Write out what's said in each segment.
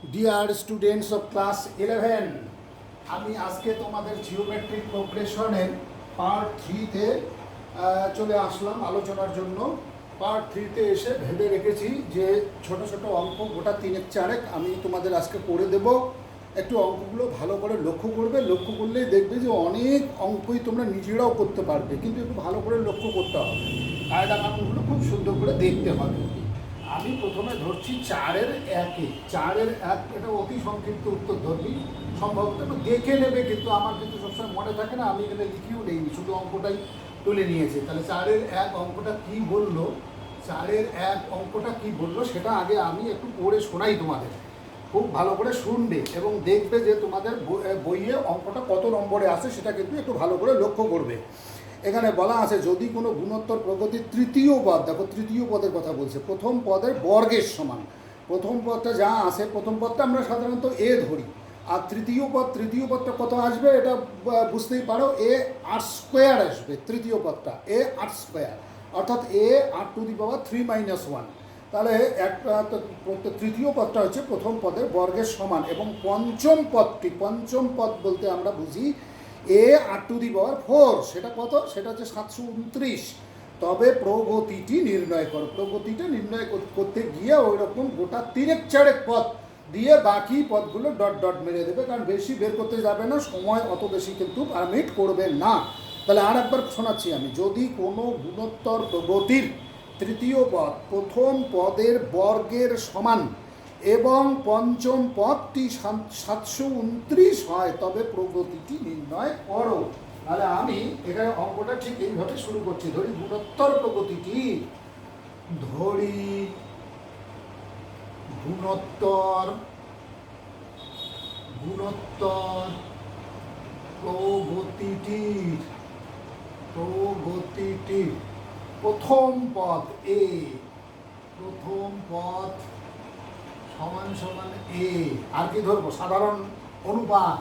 Dear students of class 11, আমি আজকে তোমাদের জিওমেট্রিক প্রোগ্রেশনের পার্ট 3-তে চলে আসলাম আলোচনার জন্য। পার্ট 3-তে এসে ভেবে রেখেছি যে ছোট ছোট অঙ্ক গোটা 3-4 আমি তোমাদের আজকে করে দেব। একটু অঙ্কগুলো ভালো করে লক্ষ্য করবে, লক্ষ্য করলেই দেখবে যে অনেক অঙ্কই তোমরা নিজেরাও করতে পারবে, কিন্তু একটু ভালো করে লক্ষ্য করতে হবে, কায়দা কানুনগুলো খুব সুন্দর করে দেখতে হবে। আমি প্রথমে ধরছি 4-1। 4-1 এটা অতি সংক্ষিপ্ত উত্তর ধরবি, সম্ভবত একটু দেখে নেবে, কিন্তু আমার কিন্তু সবসময় মনে থাকে না, আমি এখানে লিখিও নেইনি, শুধু অঙ্কটাই তুলে নিয়েছে। তাহলে 4-1 অঙ্কটা কী বললো, 4-1 অঙ্কটা কী বললো সেটা আগে আমি একটু পড়ে শোনাই তোমাদের। খুব ভালো করে শুনবে এবং দেখবে যে তোমাদের বইয়ে অঙ্কটা কত নম্বরে আসে সেটা কিন্তু একটু ভালো করে লক্ষ্য করবে। এখানে বলা আছে যদি কোনো গুণোত্তর প্রগতির তৃতীয় পদ, দেখো তৃতীয় পদের কথা বলছে, প্রথম পদের বর্গের সমান। প্রথম পদটা যা আসে, প্রথম পদটা আমরা সাধারণত এ ধরি, আর তৃতীয় পদটা কত আসবে এটা বুঝতেই পারো, এ আর স্কোয়ার আসবে। তৃতীয় পদটা এ আর স্কোয়ার, অর্থাৎ এ আর টু দি পাওয়ার 3-1। তাহলে একটা তৃতীয় পদটা হচ্ছে প্রথম পদের বর্গের সমান, এবং পঞ্চম পদ বলতে আমরা বুঝি এ আর টু দি পাওয়ার 4, সেটা কত, সেটা হচ্ছে 729। তবে প্রগতিটি নির্ণয় করো। প্রগতিটা নির্ণয় করতে গিয়ে ওই রকম গোটা 3-4 পদ দিয়ে বাকি পদগুলো ডট ডট মেরে দেবে, কারণ বেশি বের করতে যাবে না, সময় অত বেশি কিন্তু পারমিট করবে না। তাহলে আর একবার শোনাচ্ছি আমি, যদি কোনো গুণোত্তর প্রগতির তৃতীয় পদ প্রথম পদের বর্গের সমান এবং পঞ্চম পদটি 729 হয়, তবে প্রগতিটি নির্ণয় করো। তাহলে আমি এখানে অঙ্কটা ঠিক এইভাবে শুরু করছি। ধরি গুণোত্তর প্রগতিটি, ধরি গুণোত্তর প্রগতিটির প্রথম পদ এ, প্রথম পদ সমান সমান এ। আর কি ধরবো, সাধারণ অনুপাত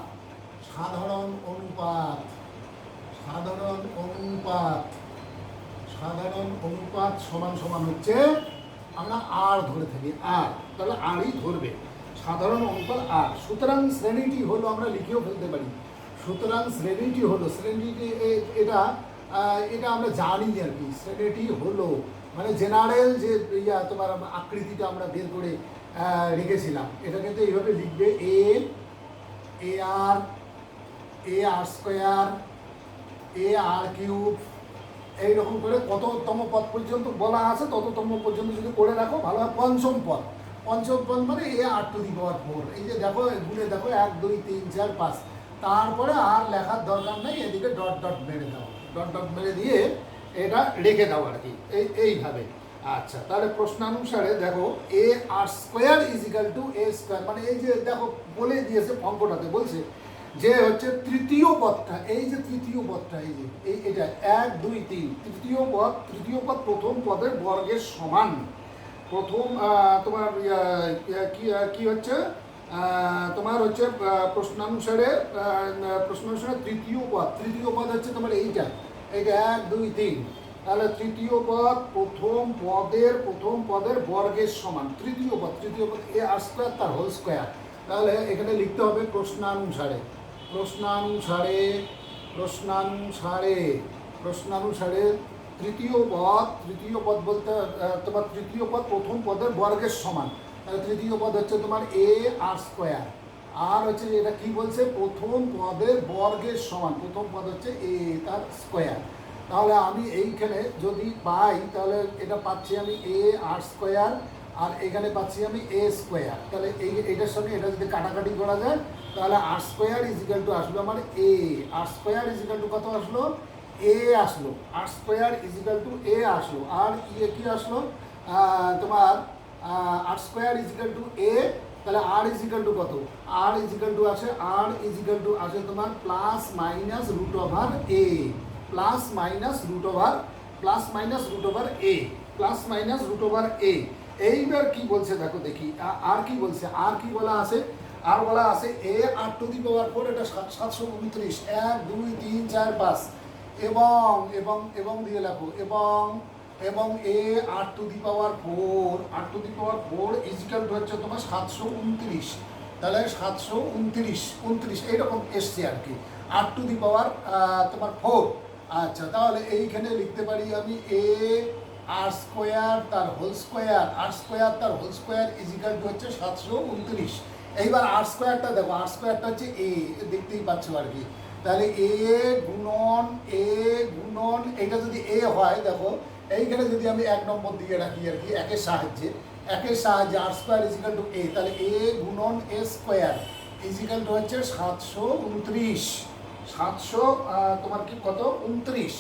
সমান সমান হচ্ছে, আমরা আর ধরে থাকি, আর তাহলে আরই ধরবে, সাধারণ অনুপাত আর। সুতরাং শ্রেণীটি হলো, আমরা লিখেও ফেলতে পারি, সুতরাং শ্রেণীটি এটা আমরা জানি আর কি। শ্রেণীটি হলো মানে জেনারেল যে তোমার আকৃতিটা আমরা বের করে রেখেছিলাম, এটা কিন্তু এইভাবে লিখবে, এ আর স্কোয়ার, এ আর কিউব, এইরকম করে কততম পদ পর্যন্ত বলা আছে তততম পর্যন্ত যদি করে রাখো ভালো হয়। পঞ্চম পদ মানে এ আর টু দি পাওয়ার 4। এই যে দেখো, গুণে দেখো 1 2 3 4 5, তারপরে আর লেখার দরকার নেই, এদিকে ডট ডট মেরে দাও, ডট ডট মেরে দিয়ে এটা রেখে দাও আর কি, এইভাবে। আচ্ছা, তাহলে প্রশ্নানুসারে দেখো, a r square is equal to a square, মানে এই যে দেখো বলে দিয়েছে অঙ্কটাতে, বলছে যে হচ্ছে তৃতীয় পদটা, এই যে তৃতীয় পদটা, এই যে এটা 1 2 3, তৃতীয় পদ প্রথম পদের বর্গের সমান। প্রথম তোমার কি হচ্ছে, তোমার হচ্ছে প্রশ্নানুসারে তৃতীয় পদ হচ্ছে তোমার এইটা 1 2 3। তাহলে তৃতীয় পদ প্রথম পদের বর্গের সমান। তৃতীয় পদ এ আর স্কোয়ার তার হোল স্কোয়ার। তাহলে এখানে লিখতে হবে প্রশ্নানুসারে তৃতীয় পদ বলতে তোমার তৃতীয় পদ প্রথম পদের বর্গের সমান। তাহলে তৃতীয় পদ হচ্ছে তোমার এ আর স্কোয়ার, আর হচ্ছে এটা কি বলছে, প্রথম পদের বর্গের সমান, প্রথম পদ হচ্ছে এ তার স্কোয়ার। তাহলে আমি এইখানে যদি পাই, তাহলে এটা পাচ্ছি আমি এ আর স্কোয়ার, আর এখানে পাচ্ছি আমি এ স্কোয়ার। তাহলে এইটার সঙ্গে এটা যদি কাটাকাটি করা যায়, তাহলে আর স্কোয়ার ইজ ইকাল টু আসলো আমার এ, r square is equal two কত আসলো, এ আসলো, আর স্কোয়ার ইজ ইকাল টু এ আসলো, আর কি আসলো তোমার আর স্কোয়ার ইজ ইকাল টু এ। তাহলে আর ইজ ইকাল টু কত, আর ইজ ইকাল টু আসে তোমার plus minus root over a, plus minus root over a. এইবার কি বলছে দেখো দেখি, আর কি বলছে, আর কি বলা আছে, এ আর টু দি পাওয়ার 4, এটা 729, 1 2 3 4 5, এবং দিয়ে লেখো, এবং এবং এ r⁴ ইজিক্যাল টু হচ্ছে তোমার 729। তাহলে 729 এইরকম এসছে আর কি, তোমার 4। আচ্ছা, তাহলে এইখানে লিখতে পারি আমি এ r² তার হোল স্কোয়ার ইজিক্যাল টু হচ্ছে 729। এইবার r²টা দেখো, r² হচ্ছে এ, দেখতেই পাচ্ছ আর কি। তাহলে এ গুণন এটা যদি এ হয়, দেখো এইখানে যদি আমি 1 নম্বর দিয়ে রাখি আর কি, একের সাহায্যে r² ইজিক্যাল টু এ, তাহলে এ গুণন এ স্কোয়ার ইজিক্যাল টু হচ্ছে 729। তোমার কি কত 29,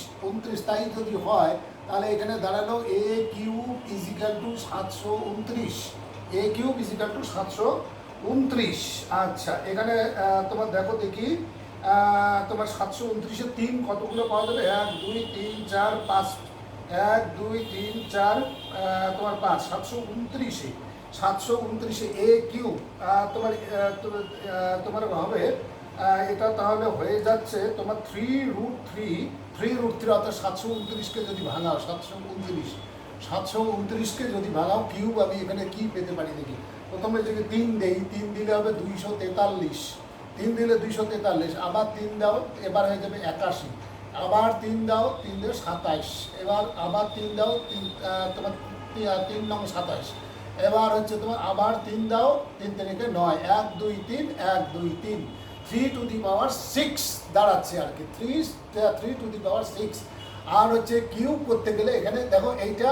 তাই যদি হয় তাহলে এখানে দাঁড়ালো এ কিউব ইজিক্যাল টু 729। আচ্ছা, এখানে তোমার দেখো দেখি, তোমার 729-এ 3 কতগুলো পাওয়া যাবে? 1 2 3 4 5, 1 2 3 4 তোমার 5, 729-এ এ কিউব তোমার হবে, এটা তাহলে হয়ে যাচ্ছে তোমার 3√3 অর্থাৎ 729-কে যদি ভাঙাও, 729-কে যদি ভাঙাও কিউব, আমি এখানে কি পেতে পারি দেখি। প্রথমে যদি 3 দেই, 3 দিলে হবে 243, 3 দিলে 243, আবার 3 দাও, এবার হয়ে যাবে 81, আবার 3 দাও, 3 দিয়ে 27, এবার আবার 3 দাও, তোমার 3 নং 27, এবার হচ্ছে তোমার আবার 3 দাও, 3 3 9, 1 2 3 1 2 3, 3⁶ দাঁড়াচ্ছে আর কি, 3⁶ আর হচ্ছে কিউব করতে গেলে এখানে দেখো এইটা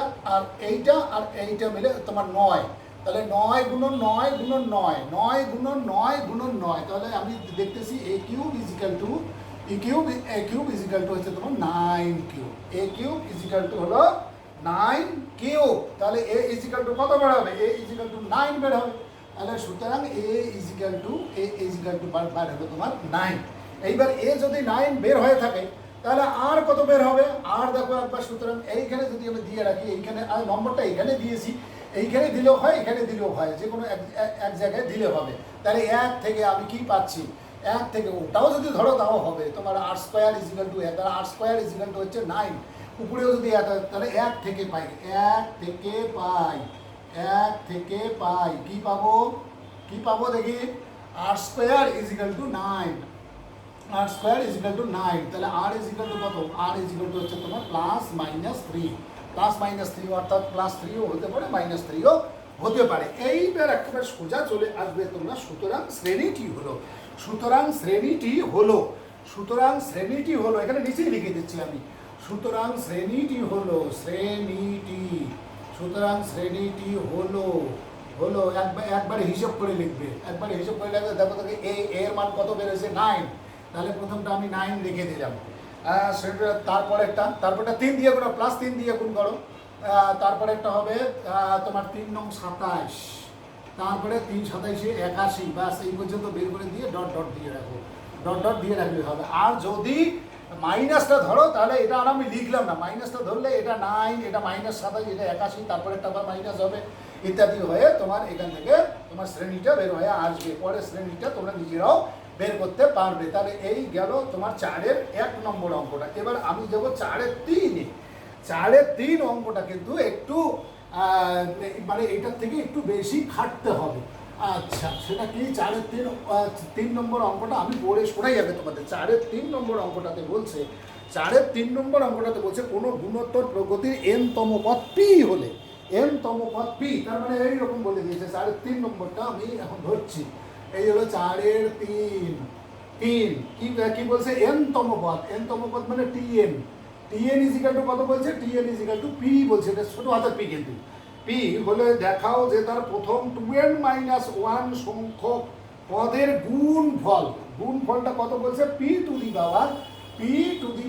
আর এইটা মিলে তোমার 9, তাহলে 9 গুণন 9 গুণন 9, 9 গুণন 9 গুণন 9, তাহলে আমি দেখতেছি এ কিউব ইজিক্যাল টু হচ্ছে তোমার 9 কিউব, এ কিউব ইজিক্যাল টু হলো 9 কিউব। তাহলে এ ইজিক্যাল টু কত বের হবে? এ ইজিক্যাল টু 9 বের হবে। তাহলে সুতরাং এ ইজিক্যাল টু বার হবে তোমার 9। এইবার এ যদি 9 বের হয়ে থাকে তাহলে আর কত বের হবে? আর দেখো একবার, সুতরাং এইখানে যদি আমি দিয়ে রাখি, এইখানে আর নম্বরটা এখানে দিয়েছি, এইখানে দিলেও হয়, এখানে দিলেও হয়, যে কোনো এক জায়গায় দিলে হবে। তাহলে 1 থেকে আমি কি পাচ্ছি? 1 থেকে ওটাও যদি ধরো তাও হবে তোমার r² ইজিক্যাল টু 1, তাহলে r² ইজিক্যাল টু হচ্ছে 9, উপরেও যদি তাহলে 1 থেকে পাই কি পাবো দেখি, r² ইজিক্যাল টু 9, তাহলে r ইজিক্যাল টু কত? r ইজিক্যাল টু হচ্ছে তোমার +-3, অর্থাৎ +3ও হতে পারে, -3ও হতে পারে। এইবার একেবারে সোজা চলে আসবে তোমরা, সুতরাং শ্রেণীটি হলো, এখানে নিচেই লিখে দিচ্ছি আমি, সুতরাং শ্রেণীটি হলো একবারে হিসাব করে লিখবে, দেখো তোকে এর মান কত বেরোছে? 9, তাহলে প্রথমটা আমি 9 লিখে দিলাম। তারপরেরটা 3 দিয়ে করো, +3 দিয়ে গুণ করো, তারপরে একটা হবে তোমার 3 নং 27, তারপরে 3 27 81, বাস এই পর্যন্ত বের করে দিয়ে ডট দিয়ে রাখলে হবে। আর যদি মাইনাসটা ধরো তাহলে এটা আর আমি লিখলাম না, মাইনাসটা ধরলে এটা 9, এটা -27, এটা 81, তারপরে একটা আবার মাইনাস হবে, ইত্যাদি হয়ে তোমার এখান থেকে তোমার শ্রেণীটা বের হয়ে আসবে। পরের শ্রেণীটা তোমরা নিজেরাও বের করতে পারবে। তাহলে এই গেল তোমার 4-এর 1 নম্বর অঙ্কটা। এবার আমি যাবো 4-এর 3 অঙ্কটা কিন্তু একটু মানে এটার থেকে একটু বেশি খাটতে হবে। আচ্ছা, সেটা কি? 4-এর 3 নম্বর অঙ্কটা আমি পড়ে শোনাই যাবে তোমাদের। 4-এর 3 নম্বর অঙ্কটাতে বলছে, কোনো গুণোত্তর প্রগতির n-তম পদ পি হলে, n-তম পদ পি, তার মানে এইরকম বলে দিয়েছে। 4-এর 3 নম্বরটা আমি এখন ধরছি, এই হলো 4-এর 3 কি বলছে? n-তম পদ মানে tn ইজিক্যাল টু কত বলছে? tn ইজিক্যাল টু পি বলছে, এটা ছোট হাতের পি, কিন্তু পি হলে দেখাও যে তার প্রথম 2n-1 সংখ্যক পদের গুণফলটা কত বলছে? P two the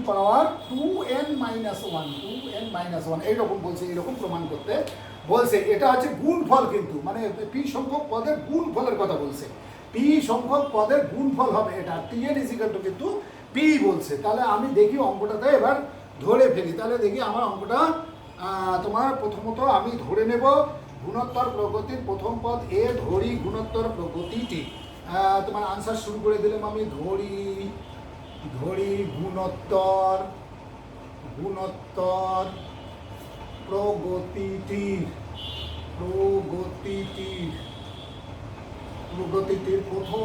power 2n-1 এইরকম বলছে, এইরকম প্রমাণ করতে বলছে। এটা হচ্ছে গুণফল, কিন্তু মানে পি সংখ্যক পদের গুণফলের কথা বলছে, পি সংখ্যক পদের গুণফল হবে এটা, tn ইজিক্যাল টু কিন্তু পি বলছে। তাহলে আমি দেখি অঙ্কটাতে এবার ধরে ফেলি। তাহলে দেখি আমার অঙ্কটা তোমার প্রথমত আমি ধরে নেব গুণোত্তর প্রগতির প্রথম পদ এ, ধরি গুণোত্তর প্রগতিটি। তোমার আনসার শুরু করে দিলাম আমি, ধরি গুণোত্তর প্রগতিটির প্রগতিটির প্রগতিটির প্রথম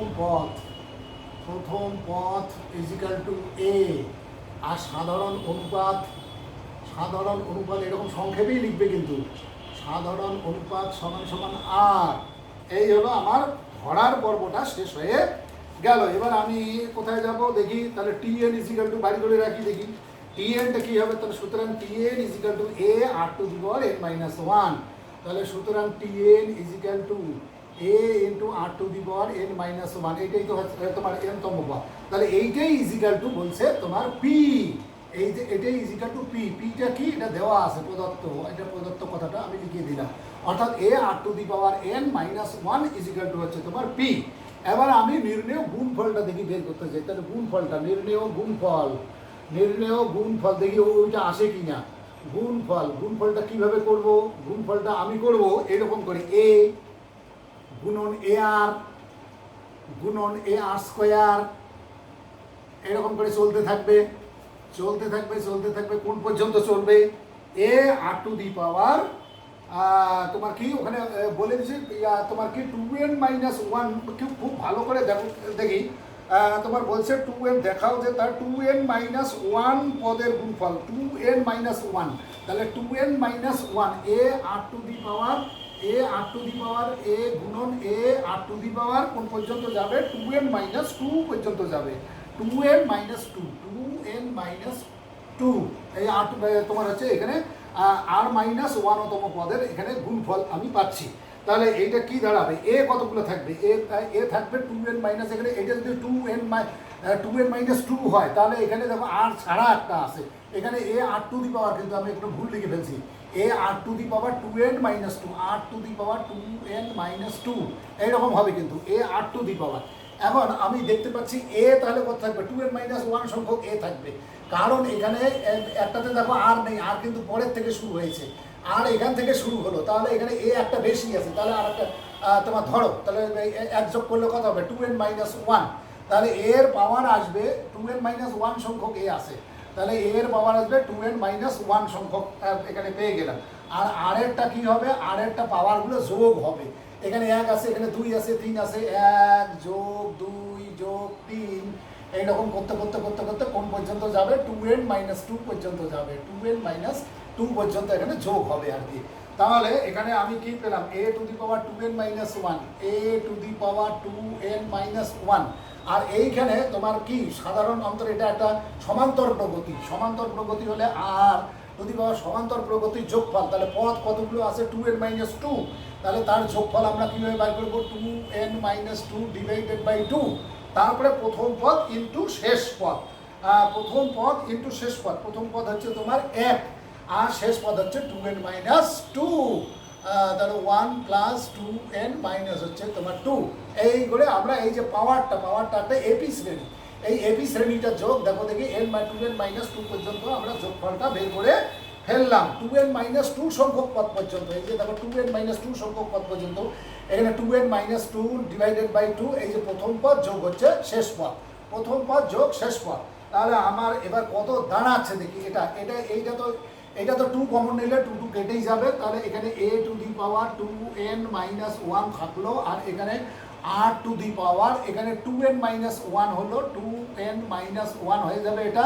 পথ ইজিক্যাল টু এ। আর সাধারণ অনুপাত এরকম সংক্ষেপেই লিখবে, কিন্তু সাধারণ অনুপাত সমান সমান আর। এই হলো আমার ধরার পর্বটা শেষ হয়ে গেল। এবার আমি কোথায় যাব দেখি, তাহলে টি এন ইজিক্যাল টু বাড়ি করে রাখি দেখি টি এনটা কী হবে। তাহলে সুতরাং T n equal to a r to the power n minus one. তাহলে সুতরাং T n equal to a into r to the power n minus one. এইটাই তো তোমার এনতম পদ। তাহলে এইটাই ইজিক্যাল টু বলছে তোমার পি। এই যে এটাই ইজিক্যাল টু পি। পিটা কি, এটা দেওয়া আছে প্রদত্ত, এটা প্রদত্ত কথাটা আমি লিখিয়ে দিলাম। অর্থাৎ a r to the power n minus one is equal to হচ্ছে তোমার পি। এবার আমি নির্ণেয় গুণফলটা দেখি বের করতে চাই। তাহলে গুণফলটা নির্ণেয় গুণফল দেখি ওইটা আসে কি না। গুণফলটা কিভাবে করব? গুণফলটা আমি করব এরকম করে, এ গুণন এ আর স্কোয়ার, এরকম করে চলতে থাকবে। কোন পর্যন্ত চলবে? এ আর টু দি পাওয়ার তোমার কি ওখানে বলে দিচ্ছে তোমার কি 2n মাইনাস ওয়ান। খুব ভালো করে দেখি তোমার বলছে 2n, দেখাও যে তার 2n মাইনাস ওয়ান পদের গুণফল 2n মাইনাস ওয়ান। তাহলে 2n minus one a r to the power a গুণন এ আর টু দি পাওয়ার কোন পর্যন্ত যাবে? 2n মাইনাস টু পর্যন্ত যাবে। 2n মাইনাস টু এই আর তোমার হচ্ছে এখানে আর মাইনাস ওয়ানতম পদের এখানে গুণফল আমি পাচ্ছি। তাহলে এইটা কি দাঁড়াবে? এ কতগুলো থাকবে? এ থাকবে 2n মাইনাস, এখানে এটা যদি 2n মাইনাস টু হয় তাহলে এখানে দেখো আর ছাড়া একটা আছে, এখানে এ আর টু দি পাওয়ার, কিন্তু আমি একটু ভুল লিখে ফেলছি। A r to the power 2n minus two, r to the power 2n minus two, এইরকম হবে কিন্তু এ আর টু দি পাওয়ার। এখন আমি দেখতে পাচ্ছি এ তাহলে কত থাকবে? 2n মাইনাস ওয়ান সংখ্যক এ থাকবে, কারণ এখানে একটাতে দেখো আর নেই, আর কিন্তু পরের থেকে শুরু হয়েছে, আর এখান থেকে শুরু হলো, তাহলে এখানে এ একটা বেশি আছে। তাহলে আর একটা তোমার ধরো, তাহলে এক যোগ করলে কত হবে? 2n minus one. তাহলে এর পাওয়ার আসবে 2n মাইনাস ওয়ান সংখ্যক এ আছে, তাহলে এর পাওয়ার আসবে 2n মাইনাস ওয়ান সংখ্যক এখানে পেয়ে গেলাম। আর আরেরটা কি হবে? আরেরটা পাওয়ারগুলো যোগ হবে। এখানে 1 আছে, এখানে 2 আছে, 3 আছে, 1 যোগ 2 যোগ 3, এইরকম করতে কোন পর্যন্ত যাবে? 2n মাইনাস টু পর্যন্ত যাবে। 2n মাইনাস টু পর্যন্ত এখানে যোগ হবে আর কি। তাহলে এখানে আমি কি পেলাম? A to the power 2n minus one, a to the power 2n minus one. আর এইখানে তোমার কি সাধারণ অন্তর, এটা একটা সমান্তর প্রগতি হলে আর টু দি পাওয়ার সমান্তর প্রগতির যোগফল। তাহলে পদ কতগুলো আছে? 2n minus two. তাহলে তার যোগফল আমরা কীভাবে বার করবো? 2n minus two divided by two, তারপরে প্রথম পদ ইন্টু শেষ পদ। প্রথম পদ হচ্ছে তোমার 1 আর শেষ পদ হচ্ছে 2n মাইনাস টু। তাহলে 1 প্লাস 2n মাইনাস হচ্ছে তোমার 2। এই করে আমরা এই যে পাওয়ারটা একটা এপি শ্রেণী, এই এপি শ্রেণীটা যোগ দেখো দেখি 2n মাইনাস টু পর্যন্ত আমরা যোগফলটা বের করে ফেললাম। 2n মাইনাস টু সংখ্যক পদ পর্যন্ত, এই যে দেখো 2n মাইনাস টু সংখ্যক পদ পর্যন্ত, এখানে 2n minus two divided by two, এই যে প্রথম পদ যোগ হচ্ছে শেষ পদ, প্রথম পদ যোগ শেষ পদ। তাহলে আমার এবার কত দাঁড়াচ্ছে দেখি, এইটা তো 2 কমন নিলে 2 কেটেই যাবে। তাহলে এখানে a to the power 2n minus one থাকলো, আর এখানে আর টু দি পাওয়ার এখানে 2n মাইনাস ওয়ান হলো, 2n মাইনাস ওয়ান হয়ে যাবে এটা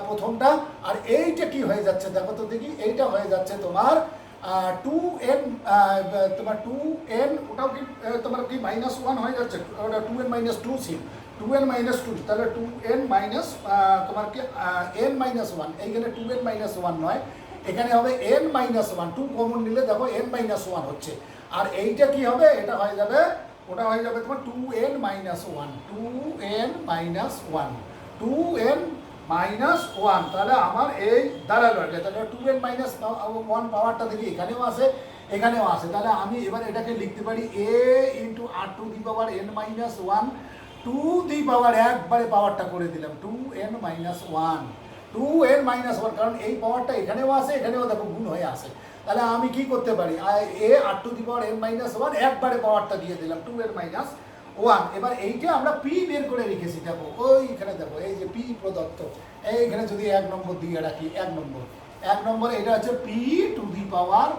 প্রথমটা। আর এইটা কি হয়ে যাচ্ছে দেখো তো দেখি, এইটা হয়ে যাচ্ছে তোমার 2n, তোমার 2n, ওটাও কি তোমার কি মাইনাস ওয়ান হয়ে যাচ্ছে, ওটা 2n মাইনাস টু ছিল, 2n মাইনাস টু, তাহলে 2n মাইনাস তোমার কি n মাইনাস ওয়ান, এইখানে 2n মাইনাস ওয়ান নয়, এখানে হবে n মাইনাস ওয়ান, 2 কমন নিলে দেখো n মাইনাস ওয়ান হচ্ছে। আর এইটা কি হবে? এটা হয়ে যাবে, ওটা হয়ে যাবে তোমার 2n minus one, 2n minus one, 2n minus one. তাহলে আমার এই দাঁড়ালো এটা। তাহলে 2n মাইনাস ওয়ান পাওয়ারটা দেখি এখানেও আছে, এখানেও আছে। তাহলে আমি এবার এটাকে লিখতে পারি a into r to the power n minus one, to the power একবারে পাওয়ারটা করে দিলাম 2n minus one, 2n minus one, কারণ এই পাওয়ারটা এখানেও আছে, এখানেও দেখো গুণ হয়ে আছে। তাহলে আমি কি করতে পারি? a r to the power n minus one একবারে পাওয়ারটা দিয়ে দিলাম 2n মাইনাস ওয়ান। এবার এইটা আমরা পি বের করে রেখেছি, দেখো ওইখানে দেখো এই যে পি প্রদত্ত, এইখানে যদি 1 নম্বর দিয়ে রাখি, 1 নম্বর এক নম্বরে এটা হচ্ছে P two the power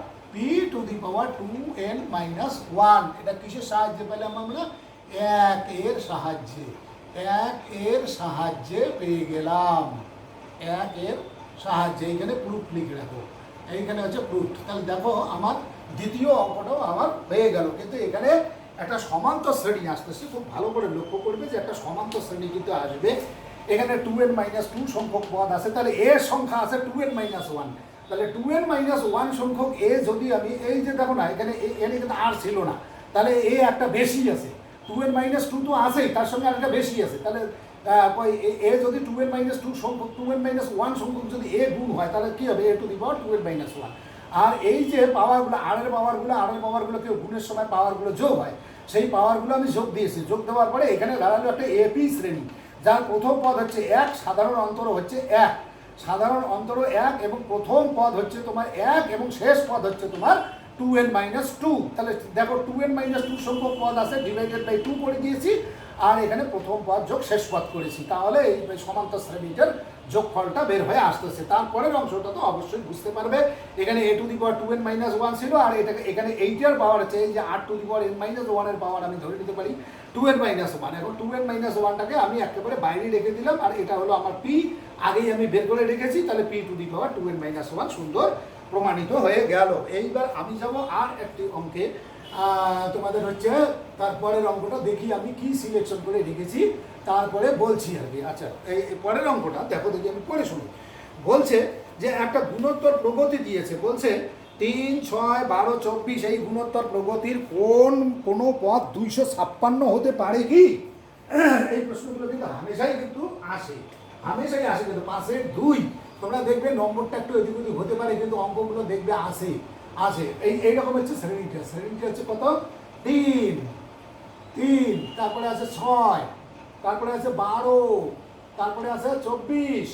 2n-1। এটা কিসের সাহায্যে পেলাম আমরা? 1 এর সাহায্যে, 1 এর সাহায্যে পেয়ে গেলাম, 1 এর সাহায্যে। এইখানে প্রুফ লিখে রাখো, এইখানে হচ্ছে প্রুফ। তাহলে দেখো আমার দ্বিতীয় অঙ্কটাও আমার হয়ে গেল। কিন্তু এখানে একটা সমান্তর শ্রেণী আসতেছে, খুব ভালো করে লক্ষ্য করবে যে একটা সমান্তর শ্রেণী কিন্তু আসবে। এখানে 2n-2 সংখ্যক পদ আছে, তাহলে এর সংখ্যা আছে 2n-1। তাহলে 2n-1 সংখ্যক এ যদি আমি এই যে দেখো না এখানে কিন্তু আর ছিল না, তাহলে এ একটা বেশি আছে, 2n-2 তো আছেই, তার সঙ্গে আরেকটা বেশি আছে। তাহলে এ যদি 2n-2 সংখ্যক 2n-1 সংখ্যক যদি এ গুণ হয় তাহলে কী হবে? a two the power 2n-1। আর এই যে পাওয়ারগুলো আরের পাওয়ারগুলো কেউ গুণের সময় পাওয়ারগুলো যোগ হয়, সেই পাওয়ারগুলো আমি যোগ দিয়েছি। যোগ দেওয়ার পরে এখানে দাঁড়ালো একটা এপি শ্রেণী, যার প্রথম পদ হচ্ছে 1, সাধারণ অন্তর হচ্ছে 1, সাধারণ অন্তর 1 এবং প্রথম পদ হচ্ছে তোমার 1 এবং শেষ পদ হচ্ছে তোমার 2n-2। তাহলে দেখো 2n-2 সংখ্যক পদ আছে, ডিভাইডেড বাই 2 করে দিয়েছি, আর এখানে প্রথম পদ যোগ শেষ পদ করেছি। তাহলে এই সমান্তর শ্রেণীটার যোগফলটা বের হয়ে আসতেছে। তারপরের অংশটা তো অবশ্যই বুঝতে পারবে, এখানে a two the power 2n-1 ছিল, আর এখানে 8 এর পাওয়ার হচ্ছে এই যে r to the power n-1 এর পাওয়ার আমি ধরে নিতে পারি 2n-1। এখন 2n-1টাকে আমি একেবারে বাইরে রেখে দিলাম, আর এটা হলো আমার p, আগেই আমি বের করে রেখেছি। তাহলে p two the power 2n-1 সুন্দর প্রমাণিত হয়ে গেল। এইবার আমি যাব আর একটি অঙ্কে, তোমাদের হচ্ছে তারপরের অঙ্কটা দেখি আমি কি সিলেকশন করে রেখেছি, তারপরে বলছি আর কি। আচ্ছা, এই পরের অঙ্কটা দেখো, দেখি আমি পড়ে শুনি। বলছে যে একটা গুণোত্তর প্রগতি দিয়েছে, বলছে 3, 6, 12, 24 এই গুণোত্তর প্রগতির কোনো পদ 256 হতে পারে কি? এই প্রশ্নগুলো কিন্তু হামেশাই কিন্তু আসে, হামেশাই আসে। কিন্তু 5-এর 2 তোমরা দেখবে নম্বরটা একটু এদিক ওদিক হতে পারে, কিন্তু অঙ্কগুলো দেখবে আসে। এইরকম হচ্ছে শ্রেণীটা হচ্ছে কত? 3, তারপরে আছে 6, তারপরে আছে 12, তারপরে আছে 24,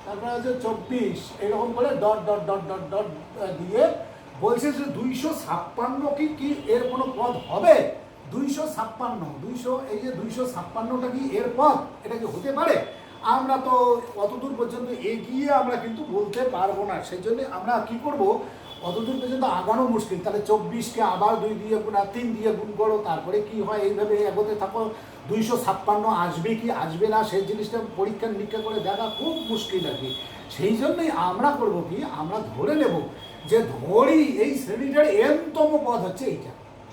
তারপরে আছে 24, এরকম করে dot dot dot dot dot দিয়ে বলছে যে 256 কি এর কোনো পদ হবে? 256, এই যে 256টা কি এর পদ? এটা কি হতে পারে? আমরা তো অতদূর পর্যন্ত এগিয়ে আমরা কিন্তু বলতে পারবো না, সেই জন্য আমরা কি করব, অতদূর পর্যন্ত আগানো মুশকিল। তাহলে 24কে আবার 2 দিয়ে গুণ আর 3 দিয়ে গুণ করো, তারপরে কি হয়, এইভাবে এগোতে থাকো। 256 আসবে কি আসবে না সেই জিনিসটা পরীক্ষা নিরীক্ষা করে দেখা খুব মুশকিল আর কি। সেই জন্যই আমরা করব কি, আমরা ধরে নেব যে ধরি এই শ্রেণীটার n-তম পদ হচ্ছে এইটা,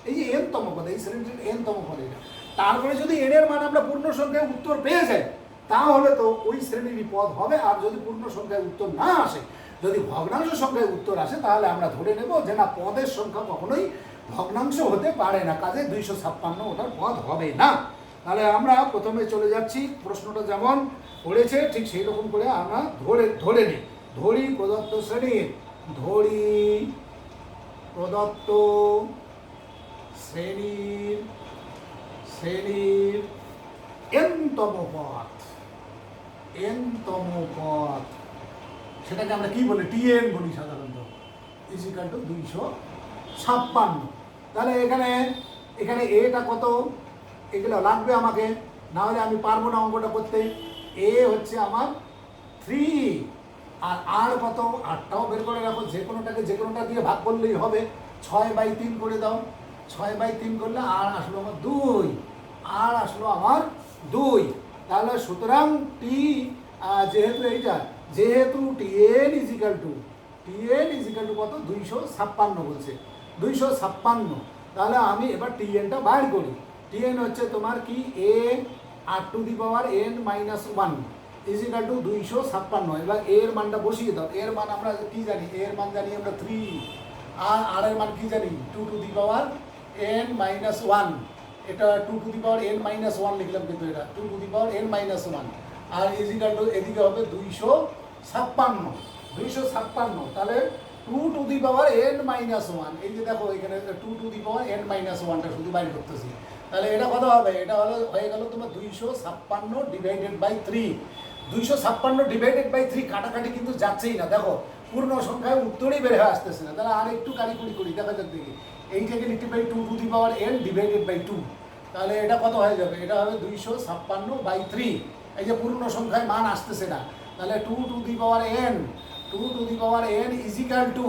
এই যে n-তম পদ, এই শ্রেণীটার n-তম পদ এটা। তারপরে যদি n এর মান আমরা পূর্ণ সংখ্যায় উত্তর পেয়ে যাই, তাহলে তো ওই শ্রেণীরই পদ হবে। আর যদি পূর্ণ সংখ্যায় উত্তর না আসে, যদি ভগ্নাংশ সংখ্যায় উত্তর আসে, তাহলে আমরা ধরে নেব যে না, পদের সংখ্যা কখনোই ভগ্নাংশ হতে পারে না, কাজে 256 ওটার পদ হবে না। তাহলে আমরা প্রথমে চলে যাচ্ছি, প্রশ্নটা যেমন পড়েছে ঠিক সেই রকম করে আমরা ধরে নিই। ধরি প্রদত্ত শ্রেণীর, n-তম পদ, সেটাকে আমরা কি বলি? tn বলি সাধারণত, ইজিক্যাল টু 256। তাহলে এখানে এটা কত? এগুলো লাগবে আমাকে, না হলে আমি পারবো না অঙ্কটা করতে। এ হচ্ছে আমার 3, আর কত? 8টাও বের করে রাখো, যে কোনোটা দিয়ে ভাগ করলেই হবে। 6/3 করে দাও, 6/3 করলে আর আসলো আমার 2, তাহলে সুতরাং যেহেতু tn ইজিক্যাল টু কত? 256 বলছে, 256। তাহলে আমি এবার tnটা বাইর করি। tn হচ্ছে তোমার কি? a r to the power n-1 equal to 256। এবার এর মানটা বসিয়ে দাও। এর মান আমরা কি জানি? এর মান জানি আমরা 3, আর এর মান কি জানি? 2 টু দি পাওয়ার n-1। এটা 2 টু দি পাওয়ার n-1 লিখলাম, কিন্তু এটা 2 টু দি পাওয়ার n-1, আর ইজিক্যাল টু এদিকে হবে 256। তাহলে 2 টু দি পাওয়ার n-1, এই যে দেখো এখানে 2 টু দি পাওয়ার n-1টা শুধু বাইর করতেছি। তাহলে এটা কত হবে? এটা হয়ে গেল তোমার 256 ডিভাইডেড বাই 3। 256 ডিভাইডেড বাই 3 কাটাকাটি কিন্তু যাচ্ছেই না, দেখো পূর্ণ সংখ্যায় উত্তরই বের হয়ে আসতেছে না। তাহলে আর একটু কারিকুরি করি, দেখা যাক দেখি। এইটাকে লিখতে পারি 2 to the power n divided by 2। তাহলে এটা কত হয়ে যাবে? এটা হবে 256/3। এই যে পূর্ণ সংখ্যায় মান আসতেছে না, তাহলে 2 to the power n 2n equal to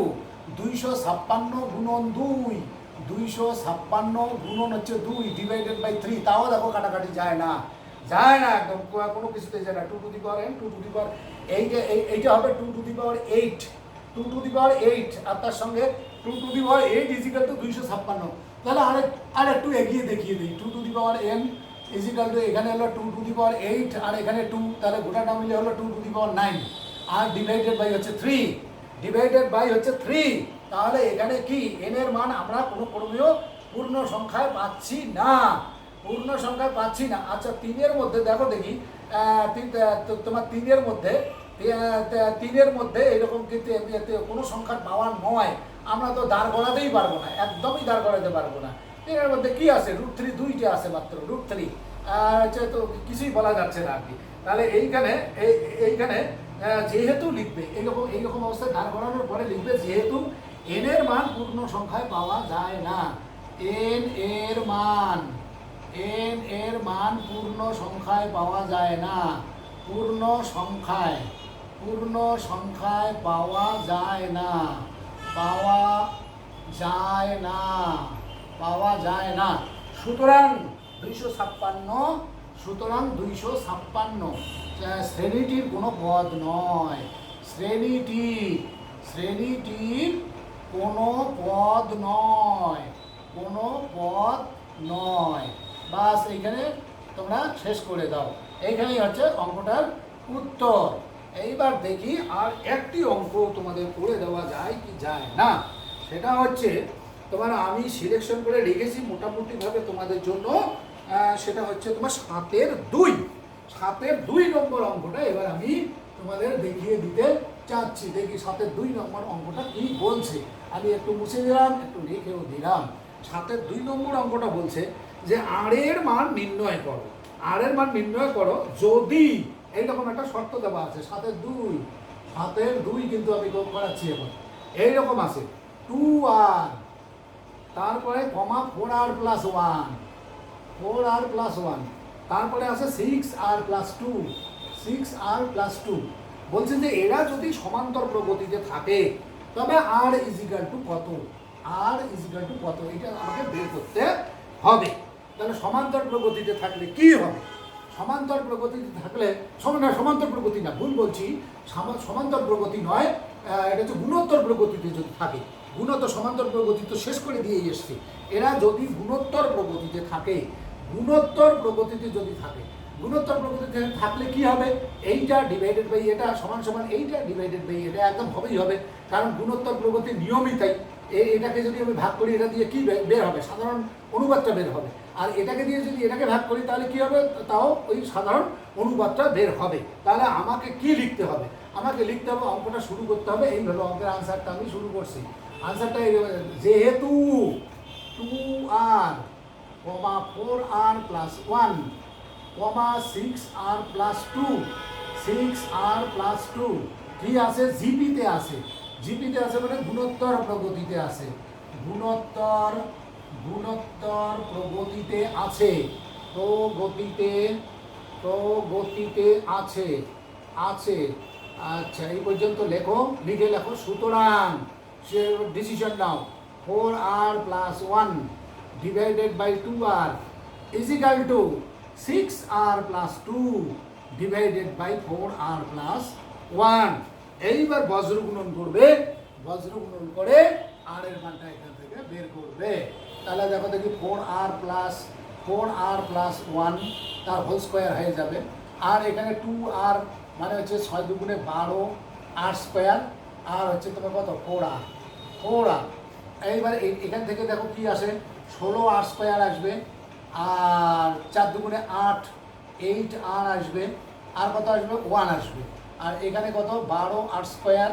256 গুণন 2, 256 গুণন হচ্ছে 2 ডিভাইডেড বাই 3। তাও দেখো কাটাকাটি যায় না, যায় না, একদম কোনো কিছুতে যায় না। 2n 2 এইটা হবে 2^8, 2^8 আর তার সঙ্গে 2^8 ইজিক্যাল টু 256। তাহলে আরেকটু এগিয়ে দেখিয়ে দিই। 2n ইজিক্যাল টু এখানে হলো 2^8 আর এখানে 2, তাহলে গোটাটা মিলে হলো 2^9 আর ডিভাইডেড বাই হচ্ছে 3, ডিভাইডেড বাই হচ্ছে 3। তাহলে এখানে কি n এর মান আমরা কোনো ক্রমেও পূর্ণ সংখ্যায় পাচ্ছি না, পূর্ণ সংখ্যায় পাচ্ছি না। আচ্ছা 3-এর মধ্যে দেখো দেখি, তোমার 3-এর মধ্যে এরকম কিন্তু কোনো সংখ্যার পাওয়া নয়, আমরা তো দাঁড় করাতেই পারবো না, একদমই দাঁড় করাতে পারবো না। 3-এর মধ্যে কি আছে? √3 দুইটা আছে মাত্র, √3 হচ্ছে তো কিছুই বলা যাচ্ছে না আর কি। তাহলে এইখানে যেহেতু লিখবে এইরকম অবস্থায় দাঁড় করানোর পরে লিখবে যেহেতু n এর মান পূর্ণ সংখ্যায় পাওয়া যায় না, n এর মান পূর্ণ সংখ্যায় পাওয়া যায় না, পূর্ণ সংখ্যায় পাওয়া যায় না, পাওয়া যায় না। সুতরাং 256 শ্রেণীটির কোনো পদ নয়, শ্রেণীটির কোনো পদ নয়। বাস এইখানে তোমরা শেষ করে দাও। এইখানেই হচ্ছে অঙ্কটার উত্তর। এইবার দেখি আর একটি অঙ্ক তোমাদের করে দেওয়া যায় কি যায় না। সেটা হচ্ছে তোমার আমি সিলেকশন করে রেখেছি মোটামুটিভাবে তোমাদের জন্য, সেটা হচ্ছে তোমার 7-এর 2 নম্বর অঙ্কটা এবার আমি তোমাদের দেখিয়ে দিতে চাচ্ছি। দেখি 7-এর 2 নম্বর অঙ্কটা কি বলছে। আমি একটু মুছে দিলাম, একটু লিখেও দিলাম। 7-এর 2 নম্বর অঙ্কটা বলছে যে r এর মান নির্ণয় করো যদি এইরকম একটা শর্ত দেওয়া আছে। 7-এর 2 কিন্তু আমি করাচ্ছি এখন। এইরকম আছে 2r, তারপরে কমা 4r প্লাস 1, 4r প্লাস 1, তারপরে আছে 6r প্লাস 2, 6r প্লাস 2। বলছে যে এরা যদি সমান্তর প্রগতিতে থাকে তবে r ইজিক্যাল টু কত, এটা আমাকে বের করতে হবে। তাহলে সমান্তর প্রগতিতে থাকলে কি হবে? সমান্তর প্রগতিতে থাকলে সমান্তর প্রগতি না, ভুল বলছি, সমান্তর প্রগতি নয়, এটা হচ্ছে গুণোত্তর প্রগতিতে যদি থাকে। সমান্তর প্রগতি তো শেষ করে দিয়ে এসছি। এরা যদি গুণোত্তর প্রগতিতে থাকলে কি হবে? এইটা ডিভাইডেড বাই এটা সমান এইটা ডিভাইডেড বাই এটা একদম হবেই হবে, কারণ গুণোত্তর প্রগতির নিয়মই তাই। এটাকে যদি আমি ভাগ করি এটা দিয়ে কি বের হবে? সাধারণ অনুপাতটা বের হবে। আর এটাকে দিয়ে যদি এটাকে ভাগ করি তাহলে কি হবে? তাও ওই সাধারণ অনুপাতটা বের হবে। তাহলে আমাকে কি লিখতে হবে? আমাকে লিখতে হবে, অঙ্কটা শুরু করতে হবে এইভাবে। অঙ্কের আনসারটা আমি শুরু করছি। আনসারটা যেহেতু 2r, 4r plus 1, 6r plus 2, 6r plus 2 কি আছে? জিপিতে আছে মানে গুণোত্তর প্রগতিতে আছে, গুণোত্তর প্রগতিতে আছে, প্রগতিতে আছে। আচ্ছা এই পর্যন্ত লিখে লেখো। সুতরাং ডিসিশন নাও। 4r plus 1 divided by 2r equal to 6r plus 2 divided by 4r plus 1। এইবার বজ্রগুণন করে r এর মানটা এখান থেকে বের করবে। তাহলে দেখো দেখি 4r প্লাস 1 তার হোল স্কোয়ার হয়ে যাবে। আর এখানে 2r মানে হচ্ছে 6 দুগুণে 12 r স্কোয়ার, আর হচ্ছে তোমার কত? 4r। এইবার এখান থেকে দেখো কি আসে? 16r স্কোয়ার আসবে, আর 4 দুগুণে 8, 8r আসবে, আর কত আসবে? 1 আসবে। আর এখানে কত? 12r স্কোয়ার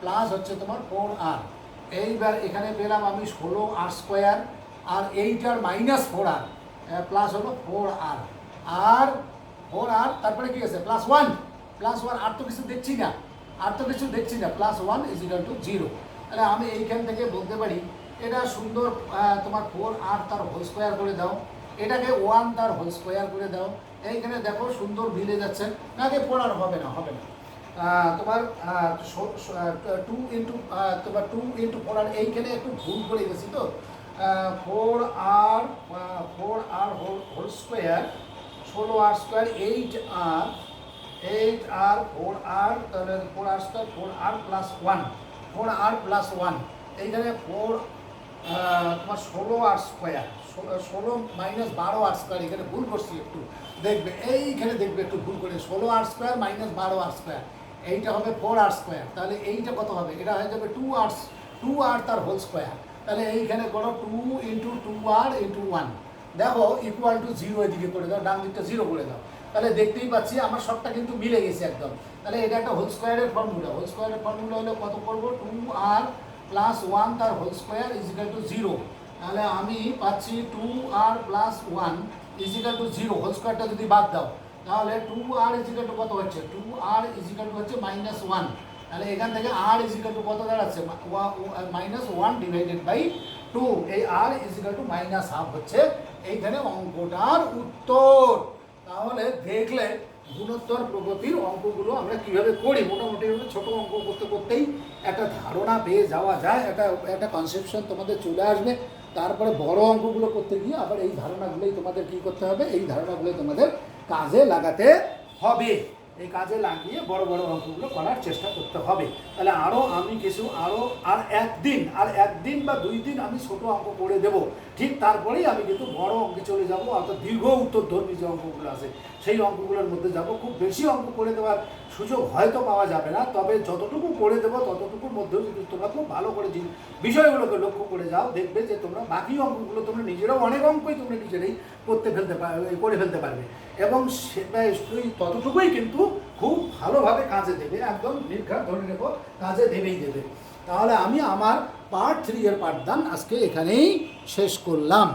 প্লাস হচ্ছে তোমার 4r। এইবার এখানে পেলাম আমি 16r স্কোয়ার, আর 8r মাইনাস 4r প্লাস হলো 4r, আর 4r তারপরে কি আছে? প্লাস 1, আর তো কিছু দেখছি না, প্লাস 1 ইজিক্যাল টু 0। তাহলে আমি এইখান থেকে বলতে পারি এটা সুন্দর তোমার 4r তার হোল স্কোয়ার করে দাও, এটাকে 1 তার হোল স্কোয়ার করে দাও। এইখানে দেখো সুন্দর মিলে যাচ্ছে, নাকি 4r হবে না, তোমার 2 × 4 আর এইখানে একটু ভুল করে গেছি তো 4r whole square 16r square 8r 4r তাহলে 4r square 4r plus 1 4r plus 1 এইখানে 4 তোমার 16r square 16 minus 12r square এখানে ভুল করছি একটু দেখবে এইখানে দেখবে একটু ভুল করে 16r square minus 12r square এইটা হবে 4r স্কোয়ার তাহলে এইটা কত হবে এটা হয়ে যাবে 2r তার হোল স্কোয়ার তাহলে এইখানে করো 2 × 2r × 1 দেখো ইকুয়াল টু 0 এদিকে করে দাও ডান দিকটা 0 করে দাও তাহলে দেখতেই পাচ্ছি আমার সবটা কিন্তু মিলে গেছে একদম তাহলে এটা একটা হোল স্কোয়ারের ফর্মুলা হলো কত করবো 2r প্লাস 1 তার হোল স্কোয়ার ইজিক্যাল টু 0 তাহলে আমি পাচ্ছি 2r plus 1 is equal two 0 whole স্কোয়ারটা যদি বাদ দাও তাহলে 2r ইজিক্যাল টু কত হচ্ছে 2r ইজিক্যাল টু হচ্ছে -1 তাহলে এখান থেকে r ইজিক্যাল টু কত দাঁড়াচ্ছে -1/2 এই r ইজিক্যাল টু -1/2 হচ্ছে এইখানে অঙ্কটার উত্তর তাহলে দেখলে গুণোত্তর প্রগতির অঙ্কগুলো আমরা কিভাবে করি মোটামুটি ছোট অঙ্ক করতে করতেই একটা ধারণা পেয়ে যাওয়া যায় একটা কনসেপশন তোমাদের চলে আসবে তারপরে বড় অঙ্কগুলো করতে গিয়ে আবার এই ধারণাগুলোই তোমাদের কি করতে হবে এই ধারণাগুলোই তোমাদের কাজে লাগাতে হবে এই কাজে লাগিয়ে বড় বড় অঙ্কগুলো করার চেষ্টা করতে হবে তাহলে আমি কিছু আর একদিন বা 2 দিন আমি ছোট অঙ্ক করে দেব ঠিক তারপরেই আমি কিন্তু বড় অঙ্কে চলে যাব অর্থাৎ দীর্ঘ উত্তরধর্মী যে অঙ্কগুলো আছে সেই অঙ্কগুলোর মধ্যে যাব খুব বেশি অঙ্ক করে দেওয়ার সুযোগ হয়তো পাওয়া যাবে না তবে যতটুকু করে দেবো ততটুকুর মধ্যেও যদি তোমরা খুব ভালো করে বিষয়গুলোকে লক্ষ্য করে যাও দেখবে যে তোমরা বাকি অঙ্কগুলো তোমরা নিজেরাও অনেক অঙ্কই তোমরা নিজেরাই করে ফেলতে পারবে এবং ততটুকুই কিন্তু খুব ভালোভাবে কাজে দেবে একদম নির্ঘাত ধরে নেবো কাজে দেবে তাহলে আমি আমার পার্ট 3 এর পাঠদান আজকে এখানেই শেষ করলাম।